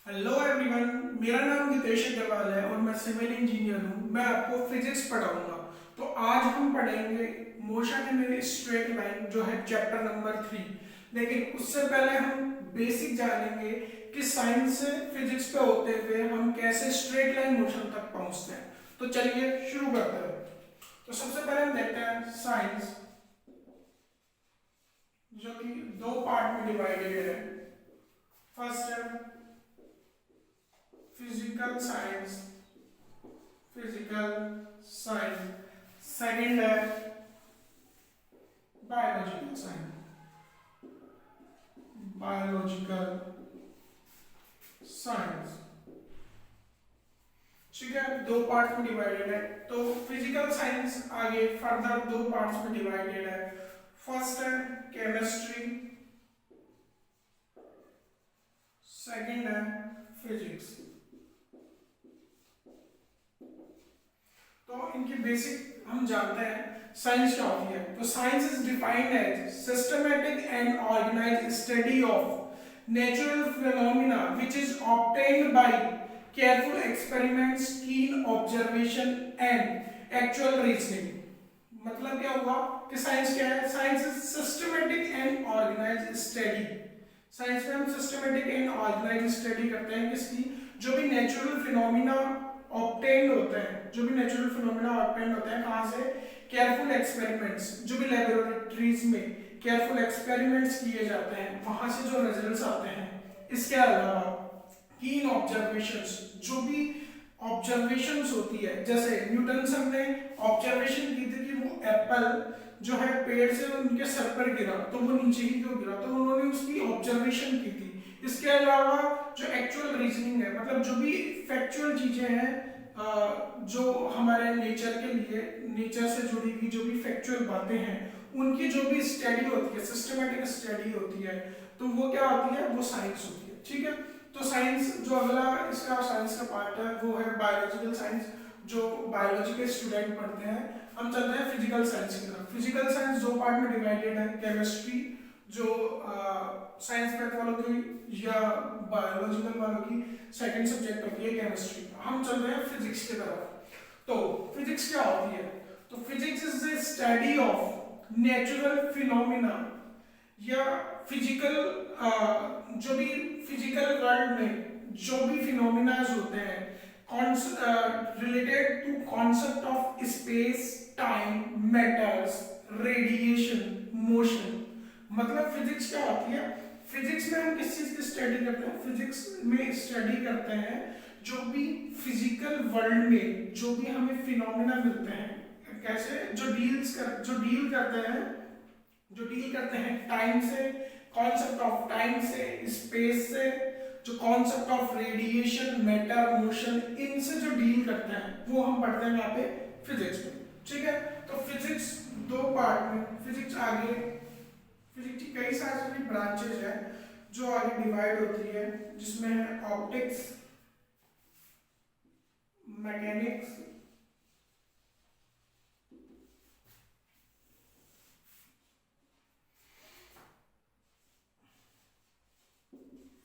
Hello everyone, मेरा नाम हितेश अग्रवाल है और मैं सिविल इंजीनियर हूँ। मैं आपको फिजिक्स पढ़ाऊंगा। तो आज हम पढ़ेंगे motion in a straight line, जो है चैप्टर नंबर 3। लेकिन उससे पहले हम बेसिक जानेंगे कि साइंस से फिजिक्स पे होते हुए हम कैसे स्ट्रेट लाइन मोशन तक पहुंचते हैं। तो चलिए शुरू करते हैं। तो सबसे पहले हम देखते हैं साइंस, जो कि दो पार्ट में डिवाइडेड है। फर्स्ट है physical science, physical science. Second है बायोलॉजिकल साइंस, बायोलॉजिकल साइंस। ठीक है, दो पार्ट में डिवाइडेड है। तो फिजिकल साइंस आगे फर्दर दो पार्ट्स में डिवाइडेड है। फर्स्ट है केमिस्ट्री, सेकंड है फिजिक्स। तो इनकी बेसिक हम जानते हैं साइंस क्या होती है। तो science is defined as systematic and organised study of natural phenomena which is obtained by careful experiments, keen observation and actual reasoning. मतलब क्या हुआ कि साइंस क्या है? Science is systematic and organised study. Science में हम सिस्टमैटिक एंड ऑर्गेनाइज्ड स्टडी करते हैं किसकी? जो भी नेचुरल फिनोमिना ऑब्टेन्ड होते हैं, जो भी नेचुरल फिनोमेना ऑब्टेन्ड होते हैं कहां से? केयरफुल एक्सपेरिमेंट्स, जो भी लेबोरेटरीज में केयरफुल एक्सपेरिमेंट्स किए जाते हैं वहां से जो रिजल्ट्स आते हैं। इसके अलावा कीन ऑब्जर्वेशंस, जो भी ऑब्जर्वेशंस होती है, जैसे न्यूटन सर ने ऑब्जर्वेशन की थी कि वो एप्पल जो है पेड़ से उनके सर पर गिरा तो वो नीचे ही क्यों गिरा, तो उन्होंने उसकी ऑब्जर्वेशन की थी। इसके अलावा जो एक्चुअल रीजनिंग है, मतलब जो भी फैक्चुअल चीजें हैं, जो हमारे नेचर के लिए, नेचर से जुड़ी हुई जो भी फैक्चुअल बातें हैं, उनकी जो भी स्टडी होती है, सिस्टमेटिक स्टडी होती है, तो वो क्या होती है? वो साइंस होती है। ठीक है, तो साइंस जो अगला इसका साइंस का पार्ट है वो है बायोलॉजिकल साइंस, जो बायोलॉजी के स्टूडेंट पढ़ते हैं। हम चलते हैं फिजिकल साइंस की तरफ। फिजिकल साइंस दो पार्ट में डिवाइडेड है। केमिस्ट्री, जो साइंस पैथोलॉजी या बायोलॉजिकल वालों की सेकंड सब्जेक्ट होती है केमिस्ट्री। हम चल रहे हैं फिजिक्स की तरफ। तो फिजिक्स क्या होती है? तो physics is the study of natural phenomena या फिजिकल, जो भी फिजिकल वर्ल्ड में जो भी फिनोमिनाज होते हैं related to concept of space, time, matters, radiation, motion. मतलब फिजिक्स क्या होती है? फिजिक्स में हम किस चीज की स्टडी करते हैं? फिजिक्स में स्टडी करते हैं जो भी फिजिकल वर्ल्ड में जो भी हमें फिनोमिना मिलते हैं, कैसे, जो डील करते हैं टाइम से, कॉन्सेप्ट ऑफ टाइम से, स्पेस से, जो concept of radiation, matter, motion, इनसे जो डील करते हैं वो हम पढ़ते हैं यहाँ पे फिजिक्स में। ठीक है, तो फिजिक्स दो पार्ट में, फिजिक्स आगे, फिजिक्स की कई सारी ब्रांचेज है जो आगे डिवाइड होती है, जिसमें है ऑप्टिक्स, मैकेनिक्स,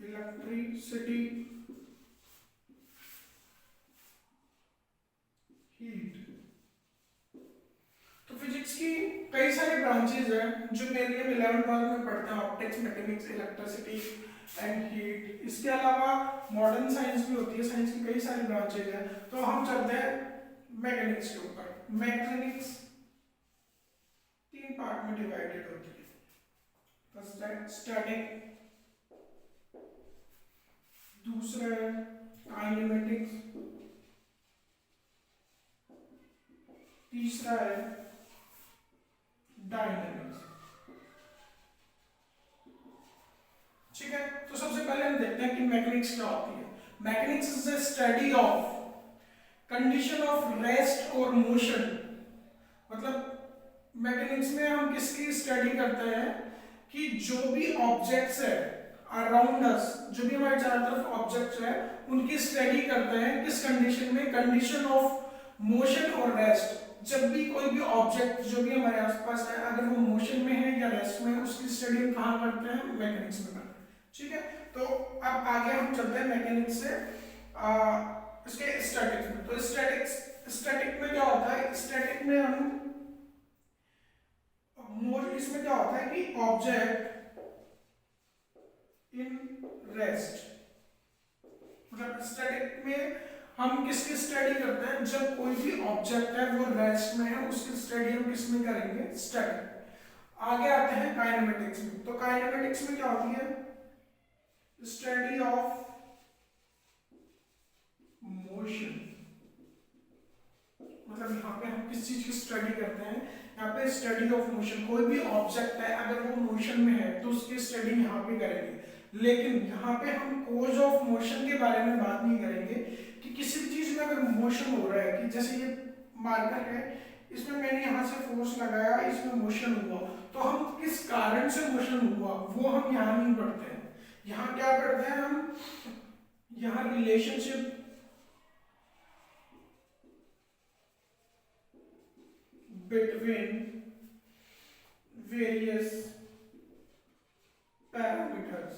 इलेक्ट्रिसिटी, हीट। तो फिजिक्स की कई सारी ब्रांचेज हैं जो मेरे लिए 11th में पढ़ते हैं। Optics, mechanics, electricity and heat. इसके अलावा मॉडर्न साइंस भी होती है। साइंस की कई सारी ब्रांचेज हैं। तो हम चलते हैं मैकेनिक्स के ऊपर। मैकेनिक्स तीन पार्ट में डिवाइडेड होती है। फर्स्ट है स्टैटिक, दूसरा है काइनेमेटिक्स, तीसरा है डायनेमिक्स। ठीक है, तो सबसे पहले हम देखते हैं कि मैकेनिक्स क्या होती है। Mechanics is the study of condition of rest और मोशन। मतलब मैकेनिक्स में हम किसकी स्टडी करते हैं कि जो भी ऑब्जेक्ट्स है अराउंड अस, जो भी हमारे चारों तरफ ऑब्जेक्ट्स है, उनकी स्टडी करते हैं किस कंडीशन में? कंडीशन ऑफ मोशन और रेस्ट। जब भी कोई भी ऑब्जेक्ट जो भी हमारे आसपास है, अगर वो मोशन में है या रेस्ट में है, उसकी स्टडी हम कहाँ करते हैं? मैकेनिक्स में करते हैं। ठीक है, तो अब आगे हम चलते हैं मैकेनिक्स यूनिट से इसके स्टैटिक्स में। तो स्टैटिक में क्या होता है, स्टैटिक में हम इसमें क्या होता है कि ऑब्जेक्ट इन रेस्ट, मतलब स्टैटिक में हम किसकी स्टडी करते हैं, जब कोई भी ऑब्जेक्ट है वो रेस्ट में है, उसकी स्टडी हम किस में करेंगे, स्टैटिक। आगे आते हैं काइनेमेटिक्स में। तो काइनेमेटिक्स में क्या होती है, स्टडी ऑफ मोशन, मतलब यहाँ पे हम किस चीज की स्टडी करते हैं, यहाँ पे स्टडी ऑफ मोशन। कोई भी ऑब्जेक्ट है अगर वो मोशन में है तो उसकी स्टडी यहाँ पे करेंगे, लेकिन यहाँ पे हम कोज ऑफ मोशन के बारे में बात नहीं करेंगे कि किसी भी चीज में अगर मोशन हो रहा है, कि जैसे ये मार्कर है, इसमें मैंने यहाँ से फोर्स लगाया, इसमें मोशन हुआ, तो हम किस कारण से मोशन हुआ वो हम यहाँ नहीं पढ़ते हैं। यहाँ क्या करते हैं हम, यहाँ relationship between various parameters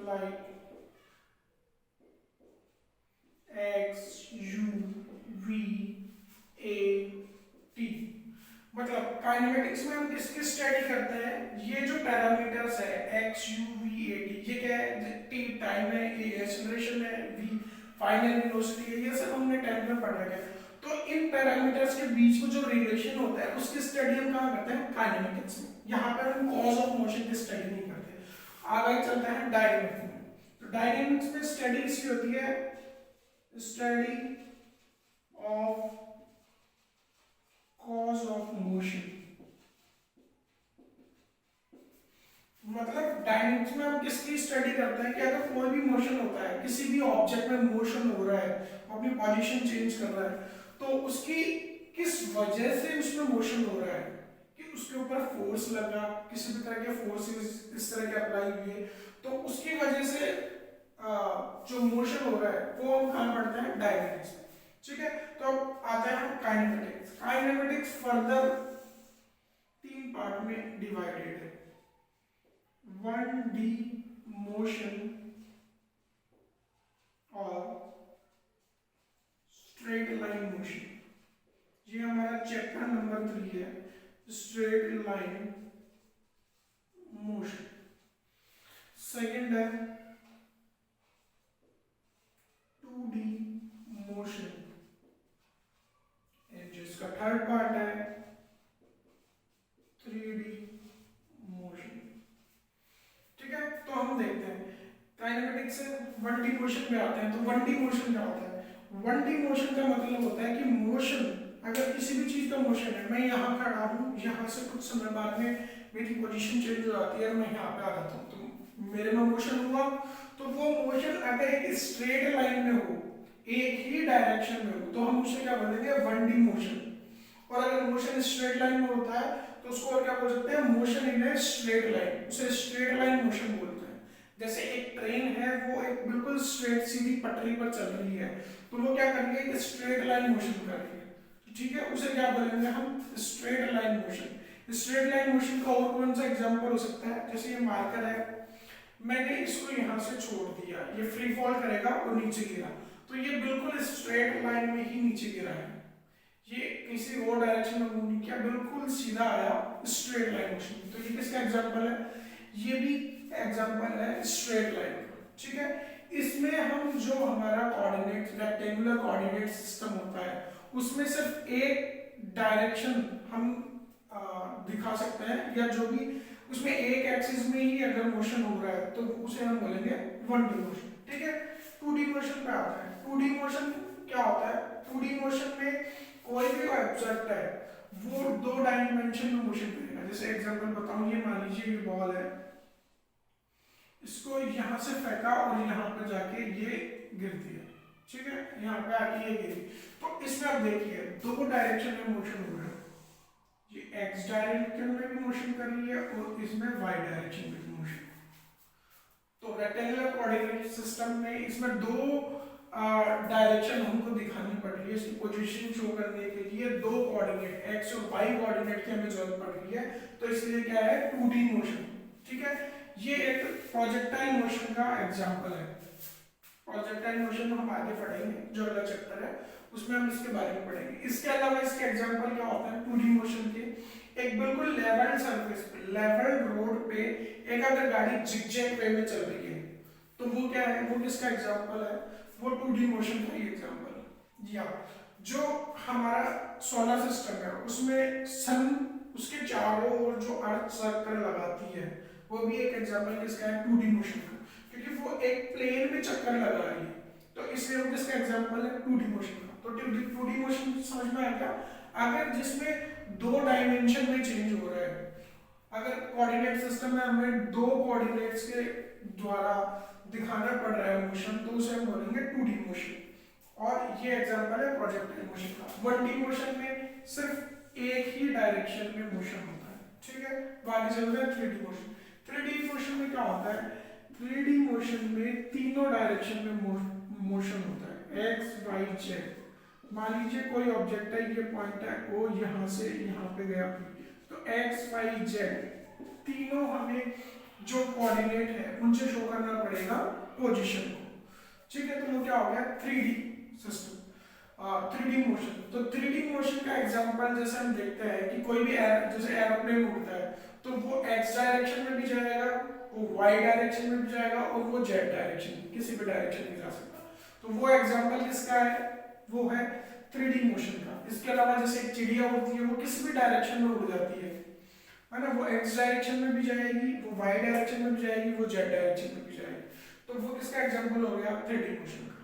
like x, u, v, a, t। मतलब काइनेमेटिक्स में हम किसकी स्टडी करते हैं, ये जो पैरामीटर्स है x, u, v, a, t, ये क्या है, t टाइम है, a एक्सेलरेशन है, v फाइनल वेलोसिटी है, ये सब हमने 10th में पढ़ रखा है। तो इन पैरामीटर्स के बीच में जो रिलेशन होता है उसकी स्टडी हम कहाँ करते हैं, काइनेमेटिक्स में। यहाँ पर हम कॉज ऑफ मोशन की स्टडी नहीं करते। आगे चलते हैं डायनेमिक्स में। तो डायनेमिक्स में स्टडी इसकी होती है study of cause of motion, मतलब डायनेमिक्स में हम किसकी स्टडी करते हैं कि अगर कोई भी मोशन होता है, किसी भी ऑब्जेक्ट में मोशन हो रहा है, अपनी पोजीशन चेंज कर रहा है, तो उसकी किस वजह से उसमें मोशन हो रहा है, कि उसके ऊपर फोर्स लगा, किसी भी तरह के फोर्सेस इस तरह के अप्लाई हुए, तो उसकी वजह से जो मोशन हो रहा है वो हम कहाँ पढ़ते हैं, डायनेमिक्स में। ठीक है, तो अब आते हैं काइनेमेटिक्स। काइनेमेटिक्स फर्दर 3 पार्ट में डिवाइडेड है। 1D मोशन और स्ट्रेट लाइन मोशन, ये हमारा चैप्टर नंबर 3 है, स्ट्रेट लाइन मोशन। सेकंड है 2D मोशन, जिसका थर्ड पार्ट है 3D मोशन। ठीक है, तो हम देखते हैं काइनेमेटिक्स से 1D मोशन पे आते हैं। तो 1D मोशन क्या होता है, 1D मोशन का मतलब होता है कि मोशन, अगर किसी भी चीज का मोशन है, मैं यहाँ खड़ा हूँ, यहाँ से कुछ समय बाद में मेरी पोजीशन चेंज हो जाती है और मैं यहाँ पे आ जाता हूँ, तो मेरे में मोशन हुआ, तो वो मोशन अगर एक स्ट्रेट लाइन में हो, एक ही डायरेक्शन में हो, तो हम उसे क्या बोलेंगे, 1D मोशन। और अगर मोशन स्ट्रेट लाइन में होता है तो उसको और क्या बोल सकते हैं, motion in a straight line, उसे स्ट्रेट लाइन मोशन बोलते हैं। जैसे एक ट्रेन है, वो एक बिल्कुल स्ट्रेट सीधी पटरी पर चल रही है, तो वो क्या कर रही है, एक स्ट्रेट लाइन मोशन कर रही है, ठीक है, उसे क्या बोलेंगे हम, straight line motion. Straight line motion का और कौन सा एग्जांपल हो सकता है, जैसे ये मार्कर है, मैंने इसको यहाँ से छोड़ दिया, ये फ्री फॉल करेगा और नीचे गिरा, तो ये बिल्कुल स्ट्रेट लाइन में ही नीचे गिरा है, ये किसी और डायरेक्शन में मूव नहीं किया, बिल्कुल सीधा आया, स्ट्रेट लाइन मोशन। तो ये किसका एग्जांपल है, ये भी एग्जांपल है स्ट्रेट लाइन का। ठीक है, इसमें हम जो हमारा कोऑर्डिनेट रेक्टेंगुलर कोऑर्डिनेट सिस्टम होता है, उसमें सिर्फ एक डायरेक्शन हम दिखा सकते हैं, या जो भी उसमें एक एक्सिस में ही अगर मोशन हो रहा है तो उसे हम बोलेंगे 1D मोशन। ठीक है, 2D मोशन पे आता है। 2D मोशन क्या होता है, 2D मोशन में कोई भी ऑब्जेक्ट है वो 2 डायमेंशन में मोशन करेगा। जैसे एग्जांपल बताऊं, ये मान लीजिए ये बॉल है, इसको यहाँ से फेंका और यहाँ पे जाके ये गिरती है, ठीक है, यहाँ पे आके ये गिरी, तो इसमें आप देखिए 2 डायरेक्शन में मोशन हो रहा है, ये x डायरेक्शन में भी मोशन कर रही है और इसमें y डायरेक्शन में भी मोशन। तो रेक्टेंगुलर कोऑर्डिनेट सिस्टम में इसमें 2 डायरेक्शन हमको दिखानी पड़ रही है, इसकी पोजीशन शो करने के लिए 2 कोऑर्डिनेट x और y कोऑर्डिनेट की हमें जरूरत पड़ रही है, तो इसलिए क्या है 2D मोशन। ठीक है, ये एक प्रोजेक्टाइल मोशन का एग्जांपल है। प्रोजेक्टाइल मोशन हम आगे पढ़ेंगे, जो अगला चैप्टर है उसमें हम इसके बारे में पढ़ेंगे। इसके अलावा इसके एग्जांपल क्या होता है 2D मोशन के, एक बिल्कुल लेवल सरफेस पे, लेवल रोड पे एक अगर गाड़ी जिगजैग वे में चल रही है तो वो क्या है, वो किसका एग्जांपल है, वो 2D मोशन का ही एग्जांपल है। या जो हमारा सोलर सिस्टम है उसमें सन उसके चारों ओर जो अर्थ सर्कल लगाती है वो भी एक एग्जांपल किसका है, 2D मोशन का, क्योंकि वो एक प्लेन में चक्कर लगा रही है, तो इसलिए वो किसका एग्जांपल है, 2D मोशन का। तो 2D मोशन समझ में आ गया। अगर जिसमें दो डायमेंशन में चेंज हो रहा है, अगर कोऑर्डिनेट सिस्टम में हमें दो कोऑर्डिनेट्स के द्वारा दिखाना पड़ रहा है मोशन, तो उसे हम बोलेंगे 2D मोशन। और ये एग्जांपल है प्रोजेक्टाइल मोशन का। 1D मोशन में सिर्फ एक ही डायरेक्शन में मोशन होता है, ठीक है। आगे चलते हैं 3D मोशन। 3D मोशन में क्या होता है, 3D मोशन में तीनों डायरेक्शन में मोशन होता है, एक्स वाई जेड। मान लीजिए कोई ऑब्जेक्ट है, ये पॉइंट है ओ, यहाँ से यहाँ पे गया, तो एक्स वाई जेड तीनों हमें जो कोऑर्डिनेट है उनसे शो करना पड़ेगा पोजीशन को, ठीक है। तो वो क्या हो गया 3D सिस्टम, 3D मोशन। तो 3D मोशन का एग्जांपल जैसे हम देखते हैं कि कोई भी जैसे एरोप्लेन उड़ता है तो वो एक्स डायरेक्शन में भी जाएगा, वो वाई डायरेक्शन में भी जाएगा और वो जेड डायरेक्शन किसी भी डायरेक्शन में जा सकता। तो वो एग्जांपल किसका है, वो है 3D मोशन का। इसके अलावा जैसे एक चिड़िया उड़ती है वो किसी भी डायरेक्शन में उड़ जाती है ना, वो एक्स डायरेक्शन में भी जाएगी, वो वाई डायरेक्शन में भी जाएगी, वो जेड डायरेक्शन में भी जाएगी, तो वो किसका एग्जांपल हो गया 3D मोशन का,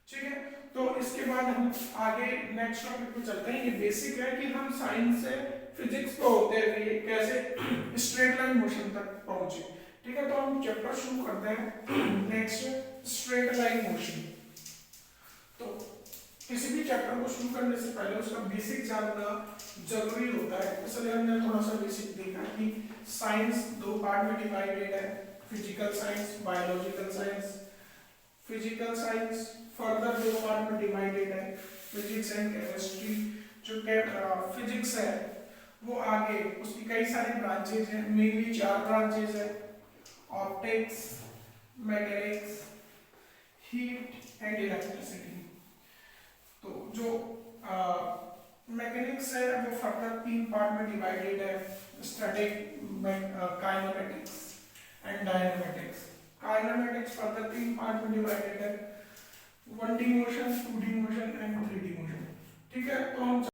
ठीक है। तो इसके बाद हम आगे नेक्स्ट टॉपिक पे चलते हैं। ये बेसिक है कि हम साइंस से फिजिक्स को होते हुए कैसे स्ट्रेट लाइन मोशन तक पहुंचे, ठीक है। तो हम चैप्टर शुरू करते हैं नेक्स्ट, स्ट्रेट लाइन मोशन। तो किसी भी चैप्टर को शुरू करने से पहले उसका बेसिक जानना जरूरी होता है, इसलिए हमने थोड़ा सा बेसिक देखा कि साइंस दो पार्ट में डिवाइडेड है, physical science, biological science. Physical science further दो पार्ट में डिवाइडेड है, फिजिक्स एंड केमिस्ट्री। जो फिजिक्स है वो आगे उसकी कई सारी ब्रांचेज हैं, मेनली 4 ब्रांचेज है, optics, mechanics, heat and electricity. तो जो मैकेनिक्स है वो फर्दर 3 पार्ट में डिवाइडेड है, static, kinematics and dynamatics. Kinematics further 3 part में डिवाइडेड है, 1D motion, 2D motion and 3D motion, ठीक है। तो हम